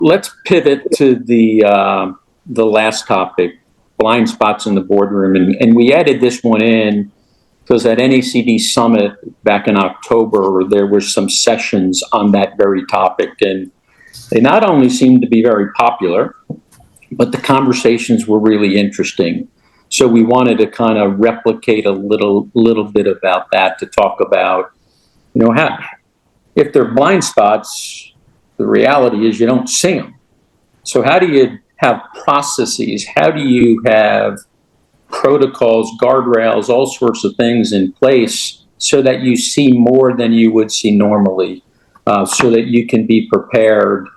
let's pivot to the last topic, blind spots in the boardroom. And we added this one in because at NACD Summit back in October, there were some sessions on that very topic. And they not only seemed to be very popular, but the conversations were really interesting. So we wanted to kind of replicate a little bit about that to talk about, how, if they're blind spots, the reality is you don't see them. So how do you have processes? How do you have protocols, guardrails, all sorts of things in place so that you see more than you would see normally, so that you can be prepared?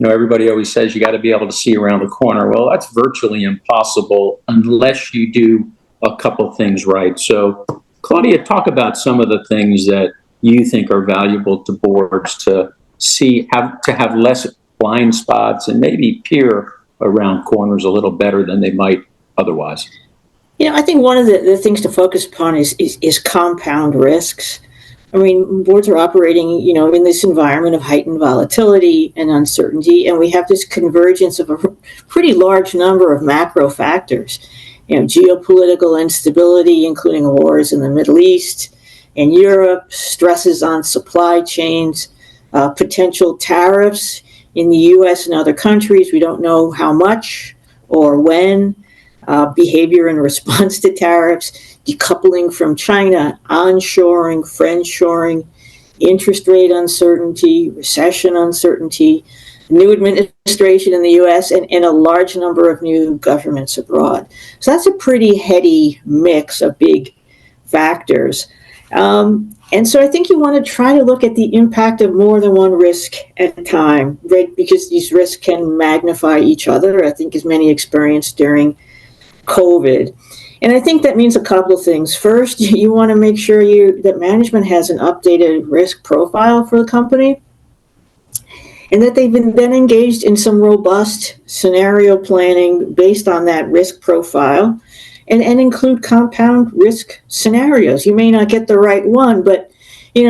Everybody always says you got to be able to see around the corner. Well, that's virtually impossible unless you do a couple things right. So, Claudia, talk about some of the things that you think are valuable to boards to have less blind spots and maybe peer around corners a little better than they might otherwise. I think one of the things to focus upon is compound risks. I mean, boards are operating, in this environment of heightened volatility and uncertainty, and we have this convergence of a pretty large number of macro factors. Geopolitical instability, including wars in the Middle East and Europe, stresses on supply chains, potential tariffs in the U.S. and other countries. We don't know how much or when. Behavior in response to tariffs, decoupling from China, onshoring, friendshoring, interest rate uncertainty, recession uncertainty, new administration in the U.S., and a large number of new governments abroad. So that's a pretty heady mix of big factors. And so I think you want to try to look at the impact of more than one risk at a time, right? Because these risks can magnify each other, I think, as many experienced during COVID. And I think that means a couple of things. First, you want to make sure that management has an updated risk profile for the company, and that they've been then engaged in some robust scenario planning based on that risk profile, and include compound risk scenarios. You may not get the right one, but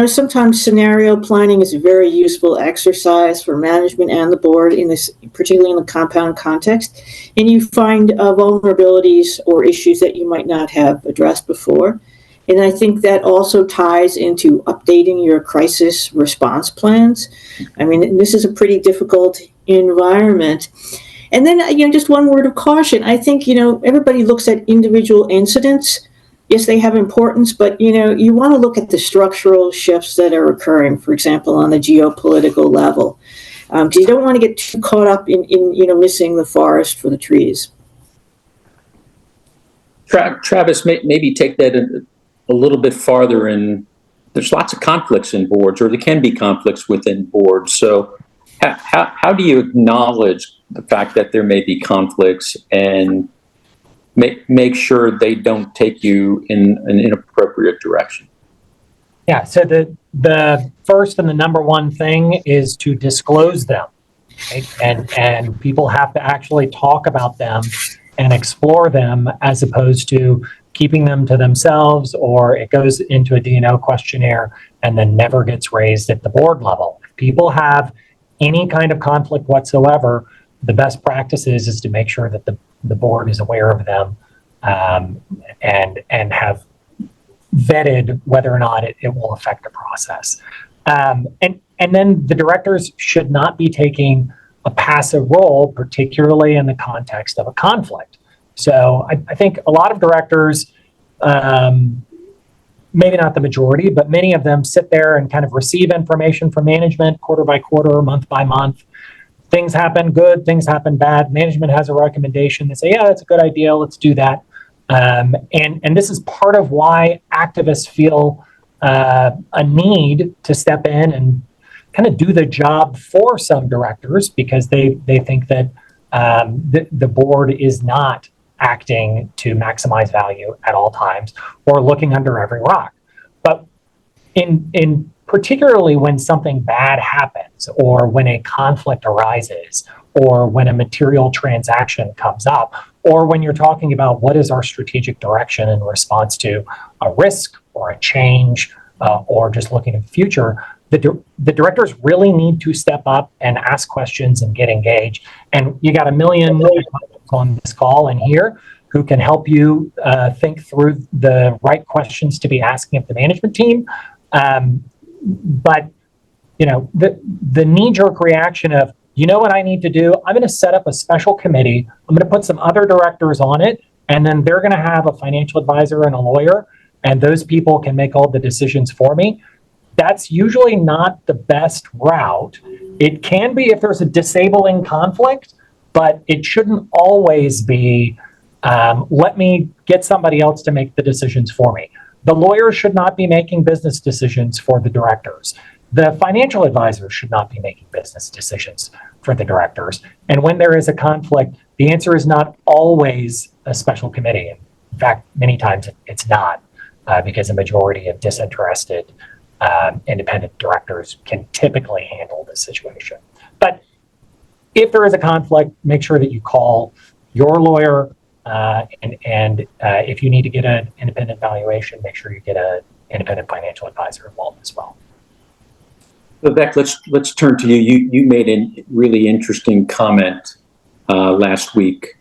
sometimes scenario planning is a very useful exercise for management and the board particularly in the compound context. And you find vulnerabilities or issues that you might not have addressed before. And I think that also ties into updating your crisis response plans. I mean, this is a pretty difficult environment. And then, just one word of caution. I think, everybody looks at individual incidents. Yes, they have importance, but, you want to look at the structural shifts that are occurring, for example, on the geopolitical level. Because you don't want to get too caught up in missing the forest for the trees. Travis, maybe take that a little bit farther. And there's lots of conflicts in boards, or there can be conflicts within boards. So how do you acknowledge the fact that there may be conflicts and make sure they don't take you in an inappropriate direction? Yeah, so the first and the number one thing is to disclose them, right? And people have to actually talk about them and explore them, as opposed to keeping them to themselves, or it goes into a D&O questionnaire and then never gets raised at the board level. If people have any kind of conflict whatsoever, the best practice is to make sure that the board is aware of them, and have vetted whether or not it will affect the process. And then the directors should not be taking a passive role, particularly in the context of a conflict. So I think a lot of directors, maybe not the majority, but many of them sit there and kind of receive information from management quarter by quarter, month by month. Things happen good, things happen bad. Management has a recommendation. They say, yeah, that's a good idea. Let's do that. And this is part of why activists feel a need to step in and kind of do the job for some directors, because they think that the board is not acting to maximize value at all times or looking under every rock. But in particularly when something bad happens, or when a conflict arises, or when a material transaction comes up, or when you're talking about what is our strategic direction in response to a risk or a change, or just looking at the future, the directors really need to step up and ask questions and get engaged. And you got a million on this call and here who can help you think through the right questions to be asking of the management team. But the knee-jerk reaction of, you know what I need to do? I'm going to set up a special committee. I'm going to put some other directors on it, and then they're going to have a financial advisor and a lawyer, and those people can make all the decisions for me. That's usually not the best route. It can be if there's a disabling conflict, but it shouldn't always be, let me get somebody else to make the decisions for me. The lawyers should not be making business decisions for the directors. The financial advisors should not be making business decisions for the directors. And when there is a conflict, the answer is not always a special committee. In fact, many times it's not, because a majority of disinterested independent directors can typically handle the situation. But if there is a conflict, make sure that you call your lawyer, and if you need to get an independent valuation, make sure you get an independent financial advisor involved as well. Vivek, let's turn to you. You made a really interesting comment last week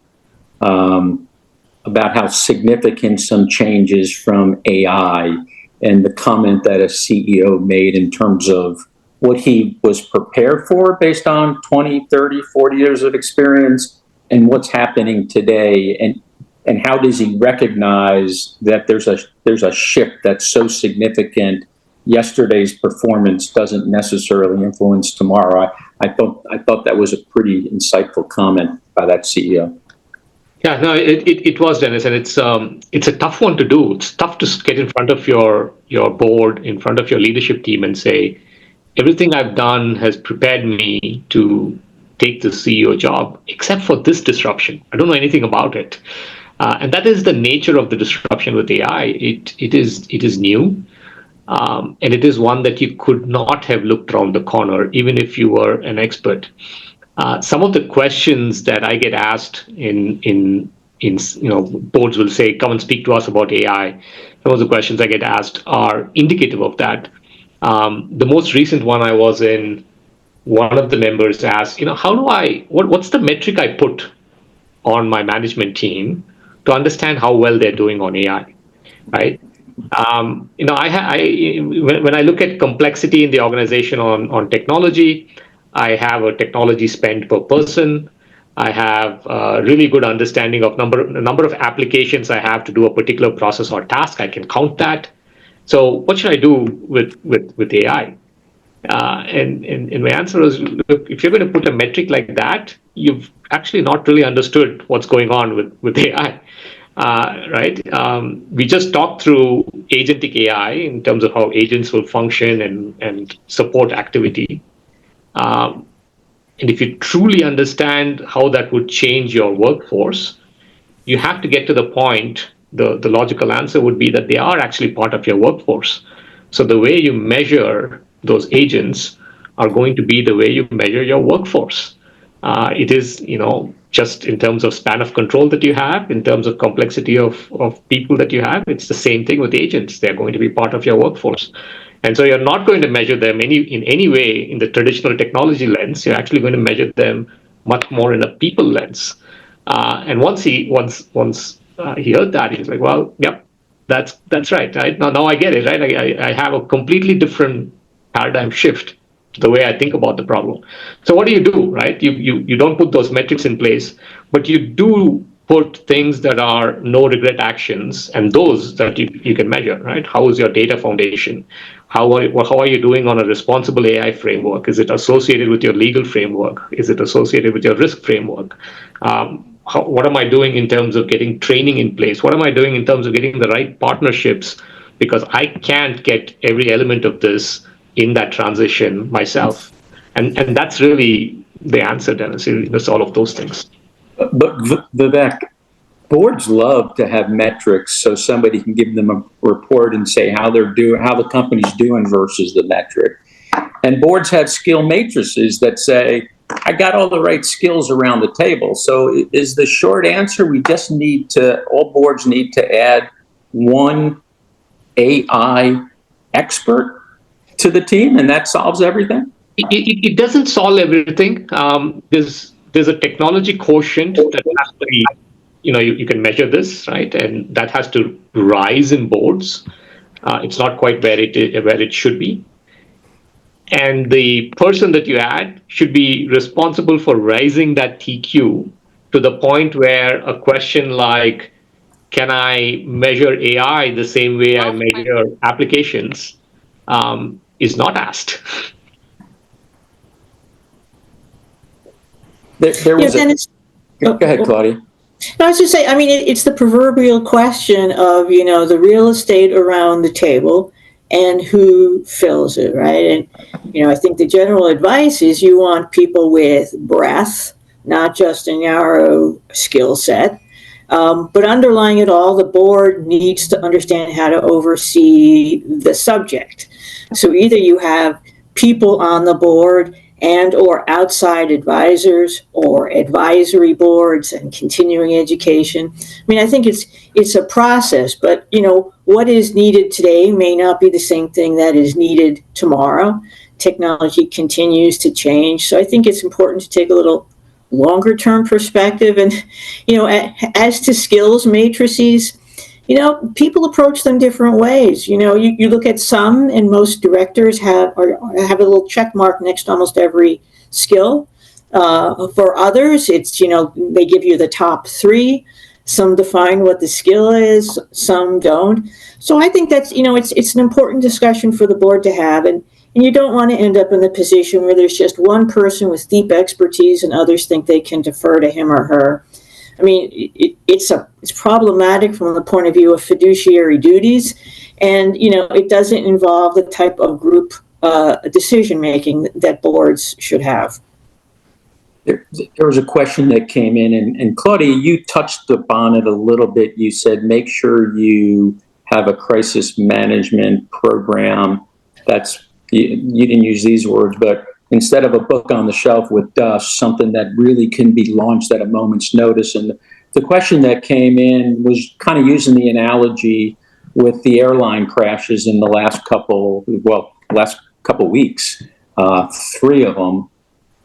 about how significant some changes from AI, and the comment that a CEO made in terms of what he was prepared for based on 20, 30, 40 years of experience and what's happening today, and how does he recognize that there's a shift that's so significant. Yesterday's performance doesn't necessarily influence tomorrow. I thought that was a pretty insightful comment by that CEO. Yeah, no, it was, Dennis, and it's a tough one to do. It's tough to get in front of your board, in front of your leadership team, and say, everything I've done has prepared me to take the CEO job, except for this disruption. I don't know anything about it, and that is the nature of the disruption with AI. It is new. And it is one that you could not have looked around the corner, even if you were an expert. Some of the questions that I get asked in boards will say, come and speak to us about AI. Some of the questions I get asked are indicative of that. The most recent one I was in, one of the members asked, what's the metric I put on my management team to understand how well they're doing on AI, right? When I look at complexity in the organization on technology, I have a technology spend per person. I have a really good understanding of number of applications I have to do a particular process or task. I can count that. So what should I do with AI? And my answer is, look, if you're going to put a metric like that, you've actually not really understood what's going on with AI. Right? We just talked through agentic AI in terms of how agents will function and support activity. And if you truly understand how that would change your workforce, you have to get to the point, the logical answer would be that they are actually part of your workforce. So the way you measure those agents are going to be the way you measure your workforce. It is, just in terms of span of control that you have, in terms of complexity of people that you have, it's the same thing with agents. They're going to be part of your workforce. And so you're not going to measure them in any way in the traditional technology lens. You're actually going to measure them much more in a people lens. And once he heard that, he's like, well, yep, that's right. Now I get it, right? I have a completely different paradigm shift to the way I think about the problem. So what do, right? You don't put those metrics in place, but you do put things that are no regret actions, and those that you can measure, right? How is your data foundation? How are you doing on a responsible AI framework? Is it associated with your legal framework? Is it associated with your risk framework? What am I doing in terms of getting training in place? What am I doing in terms of getting the right partnerships? Because I can't get every element of this in that transition myself. And that's really the answer, Dennis. It's all of those things. But Vivek, boards love to have metrics so somebody can give them a report and say how they're doing, how the company's doing versus the metric. And boards have skill matrices that say, I got all the right skills around the table. So is the short answer, all boards need to add one AI expert to the team and that solves everything? It doesn't solve everything. There's a technology quotient that has to be, you can measure this, right? And that has to rise in boards. It's not quite where it should be. And the person that you add should be responsible for raising that TQ to the point where a question like, can I measure AI the same way I measure applications, is not asked. There was go ahead, Claudia. I was just saying, I mean, it's the proverbial question of, the real estate around the table and who fills it, right? And, I think the general advice is you want people with breadth, not just a narrow skill set. But underlying it all, the board needs to understand how to oversee the subject. So either you have people on the board and or outside advisors or advisory boards and continuing education. I mean, I think it's a process, but what is needed today may not be the same thing that is needed tomorrow. Technology continues to change. So I think it's important to take a little longer term perspective. And, as to skills matrices, people approach them different ways. You look at some, and most directors have a little check mark next to almost every skill. For others, it's, they give you the top 3. Some define what the skill is, some don't. So I think that's, it's an important discussion for the board to have. And you don't want to end up in the position where there's just one person with deep expertise and others think they can defer to him or her. I mean, it's problematic from the point of view of fiduciary duties, and it doesn't involve the type of group decision making that boards should have. There was a question that came in, and Claudia, you touched upon it a little bit. You said make sure you have a crisis management program. You didn't use these words, but instead of a book on the shelf with dust, something that really can be launched at a moment's notice. And the question that came in was kind of using the analogy with the airline crashes in the last couple weeks, 3 of them.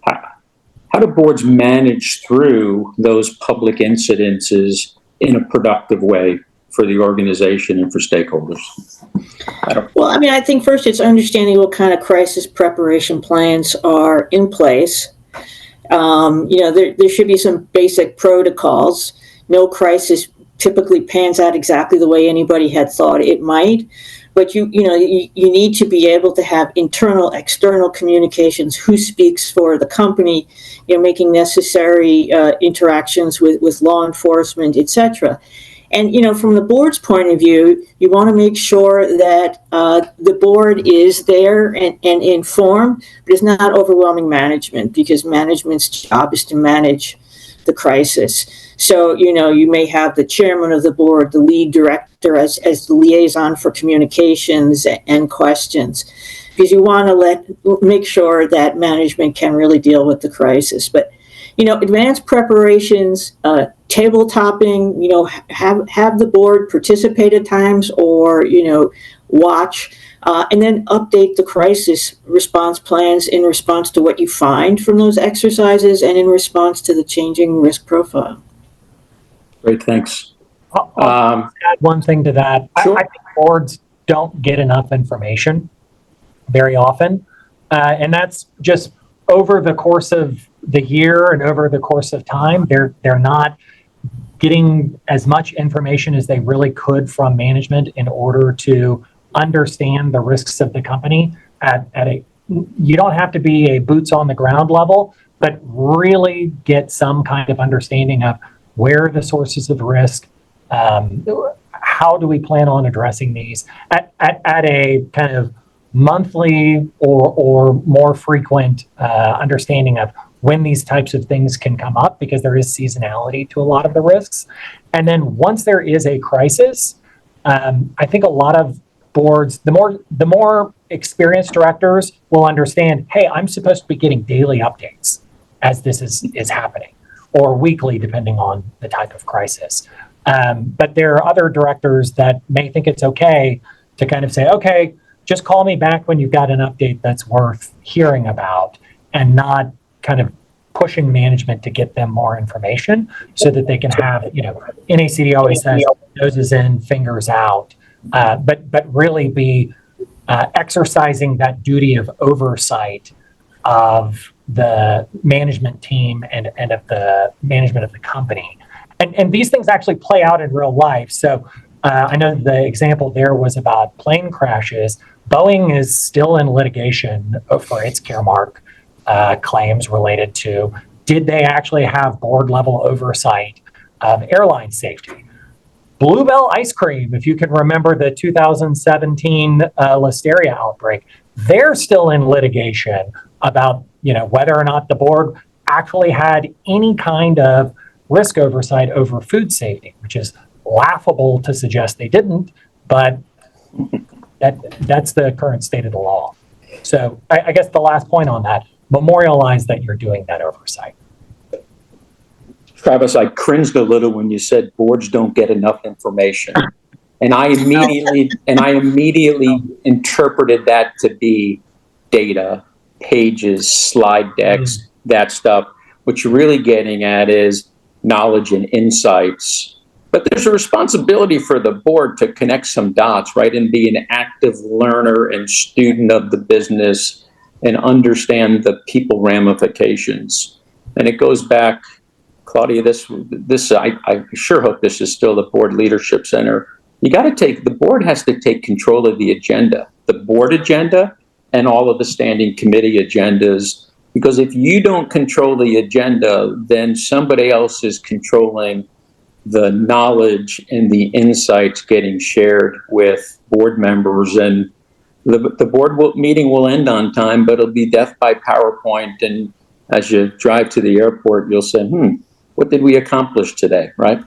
How do boards manage through those public incidences in a productive way for the organization and for stakeholders? Well, I mean, I think first it's understanding what kind of crisis preparation plans are in place. There should be some basic protocols. No crisis typically pans out exactly the way anybody had thought it might. But you need to be able to have internal, external communications. Who speaks for the company? Making necessary interactions with law enforcement, etc. And from the board's point of view, you want to make sure that the board is there and informed, but it's not overwhelming management, because management's job is to manage the crisis. So, you may have the chairman of the board, the lead director as the liaison for communications and questions, because you want to make sure that management can really deal with the crisis. But, advanced preparations, tabletopping, have the board participate at times or, watch, and then update the crisis response plans in response to what you find from those exercises and in response to the changing risk profile. Great, thanks. I'll add one thing to that. Sure. I think boards don't get enough information very often, and that's just over the course of the year and over the course of time. They're not getting as much information as they really could from management in order to understand the risks of the company you don't have to be a boots on the ground level, but really get some kind of understanding of where are the sources of risk, how do we plan on addressing these at a kind of monthly or more frequent understanding of when these types of things can come up, because there is seasonality to a lot of the risks. And then once there is a crisis, I think a lot of boards, the more experienced directors will understand, hey, I'm supposed to be getting daily updates as this is happening, or weekly, depending on the type of crisis. But there are other directors that may think it's okay to kind of say, okay, just call me back when you've got an update that's worth hearing about, and not kind of pushing management to get them more information so that they can have, NACD always says noses in, fingers out, but really be exercising that duty of oversight of the management team and of the management of the company. And these things actually play out in real life. So I know the example there was about plane crashes. Boeing is still in litigation for its Caremark claims related to, did they actually have board level oversight of airline safety? Bluebell ice cream, if you can remember the 2017 Listeria outbreak, they're still in litigation about whether or not the board actually had any kind of risk oversight over food safety, which is laughable to suggest they didn't, but that's the current state of the law. So I guess the last point on that, memorialize that you're doing that oversight. Travis, I cringed a little when you said boards don't get enough information. And I immediately interpreted that to be data, pages, slide decks, that stuff. What you're really getting at is knowledge and insights. But there's a responsibility for the board to connect some dots, right? And be an active learner and student of the business and understand the people ramifications. And it goes back, Claudia, this I sure hope this is still the board leadership center. The board has to take control of the agenda, the board agenda and all of the standing committee agendas. Because if you don't control the agenda, then somebody else is controlling the knowledge and the insights getting shared with board members. And the board meeting will end on time, but it'll be death by PowerPoint. And as you drive to the airport, you'll say, what did we accomplish today, right?